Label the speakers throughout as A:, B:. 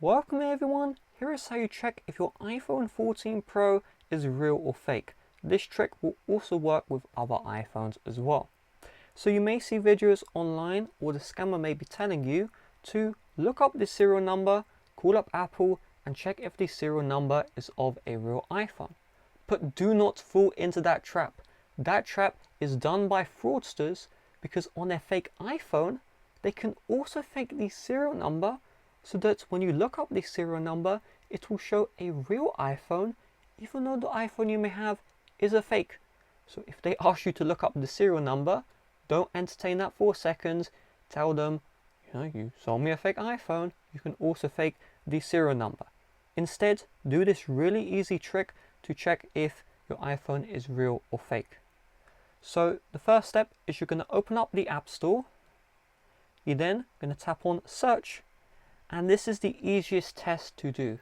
A: Welcome everyone, here is how you check if your iPhone 14 Pro is real or fake. This trick will also work with other iPhones as well. So you may see videos online or the scammer may be telling you to look up the serial number, call up Apple and check if the serial number is of a real iPhone. But do not fall into that trap. That trap is done by fraudsters because on their fake iPhone, they can also fake the serial number so that when you look up the serial number, it will show a real iPhone, even though the iPhone you may have is a fake. So if they ask you to look up the serial number, don't entertain that for seconds. Tell them, you sold me a fake iPhone. You can also fake the serial number. Instead, do this really easy trick to check if your iPhone is real or fake. So the first step is you're going to open up the App Store. You're then going to tap on Search. And this is the easiest test to do.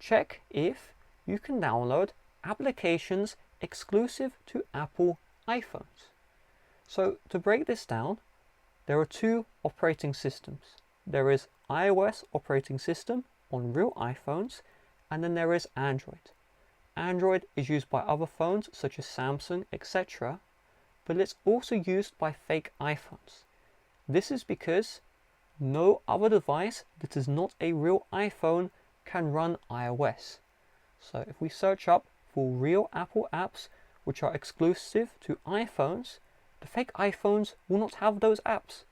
A: Check if you can download applications exclusive to Apple iPhones. So to break this down, there are two operating systems. There is iOS operating system on real iPhones, and then there is Android. Android is used by other phones such as Samsung, etc., but it's also used by fake iPhones. This is because no other device that is not a real iPhone can run iOS. So if we search up for real Apple apps which are exclusive to iPhones, the fake iPhones will not have those apps.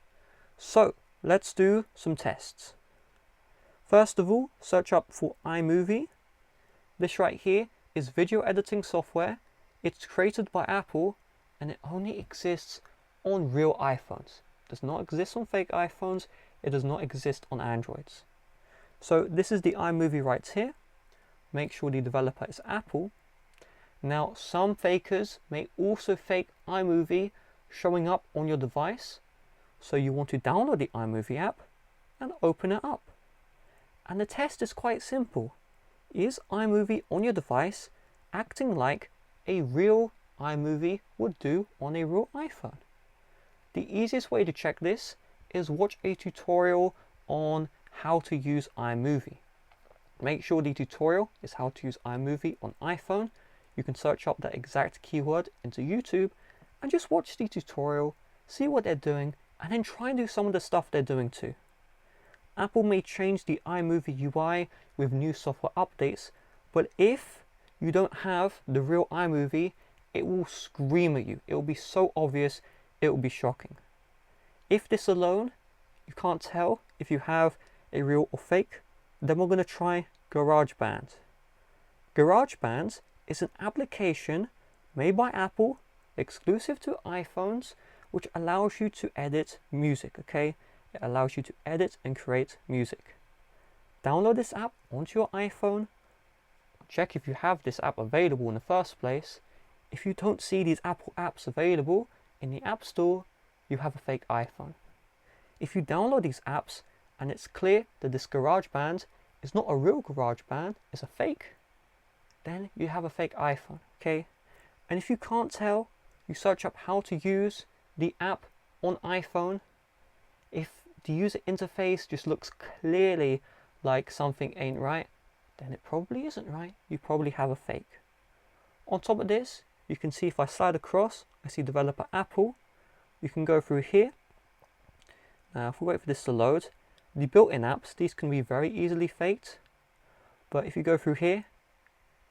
A: So let's do some tests. First of all, search up for iMovie. This right here is video editing software. It's created by Apple and it only exists on real iPhones. It does not exist on fake iPhones. It does not exist on Androids. So this is the iMovie right here. Make sure the developer is Apple. Now some fakers may also fake iMovie showing up on your device. So you want to download the iMovie app and open it up. And the test is quite simple. Is iMovie on your device acting like a real iMovie would do on a real iPhone? The easiest way to check this is watch a tutorial on how to use iMovie. Make sure the tutorial is how to use iMovie on iPhone. You can search up that exact keyword into YouTube and just watch the tutorial, see what they're doing, and then try and do some of the stuff they're doing too. Apple may change the iMovie UI with new software updates, but if you don't have the real iMovie, it will scream at you. It will be so obvious, it will be shocking. If this alone, you can't tell if you have a real or fake, then we're going to try GarageBand. GarageBand is an application made by Apple, exclusive to iPhones, which allows you to edit music, okay? It allows you to edit and create music. Download this app onto your iPhone. Check if you have this app available in the first place. If you don't see these Apple apps available in the App Store, you have a fake iPhone. If you download these apps and it's clear that this GarageBand is not a real GarageBand, it's a fake, then you have a fake iPhone, okay? And if you can't tell, you search up how to use the app on iPhone. If the user interface just looks clearly like something ain't right, then it probably isn't right. You probably have a fake. On top of this, you can see if I slide across, I see developer Apple. You can go through here. Now if we wait for this to load, the built-in apps, these can be very easily faked. But if you go through here,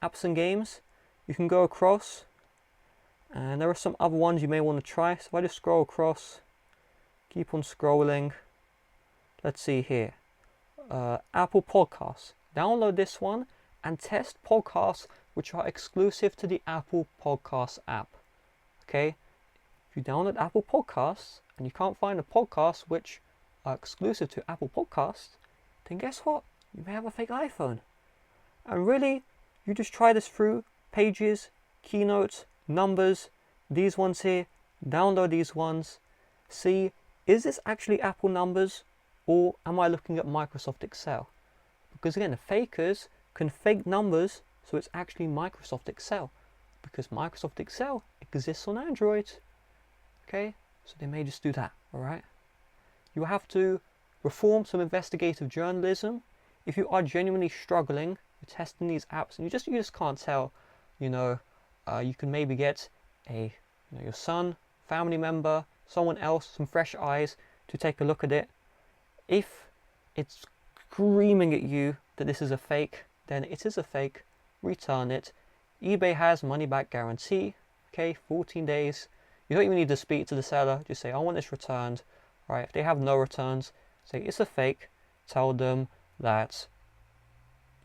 A: apps and games, you can go across. And there are some other ones you may want to try. So if I just scroll across, keep on scrolling. Let's see here. Apple Podcasts. Download this one and test podcasts which are exclusive to the Apple Podcasts app. Okay? If you download Apple Podcasts and you can't find a podcast which are exclusive to Apple Podcasts, then guess what? You may have a fake iPhone. And really, you just try this through Pages, Keynote, Numbers, these ones here, download these ones, see, is this actually Apple numbers or am I looking at Microsoft Excel? Because again, the fakers can fake numbers so it's actually Microsoft Excel because Microsoft Excel exists on Android. Okay, so they may just do that, all right? You have to perform some investigative journalism. if you are genuinely struggling, you're testing these apps and you just can't tell, you know, you can maybe get your son, family member, someone else, some fresh eyes to take a look at it. If it's screaming at you that this is a fake, then it is a fake. Return it. eBay has money back guarantee. Okay, 14 days. You don't even need to speak to the seller. Just say, I want this returned. Right? If they have no returns, say it's a fake. Tell them that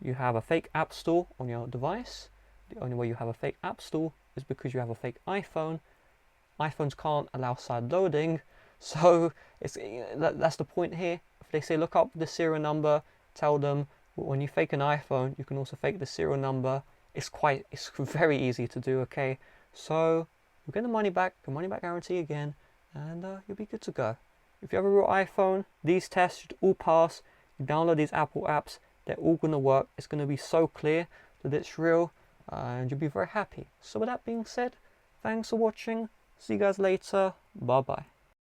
A: you have a fake app store on your device. The only way you have a fake app store is because you have a fake iPhone. iPhones can't allow side loading, so that's the point here. If they say look up the serial number, tell them when you fake an iPhone, you can also fake the serial number. It's very easy to do. Okay, so you'll get the money back guarantee again, and you'll be good to go. If you have a real iPhone, these tests should all pass. You download these Apple apps, they're all going to work. It's going to be so clear that it's real, and you'll be very happy. So with that being said, thanks for watching. See you guys later. Bye bye.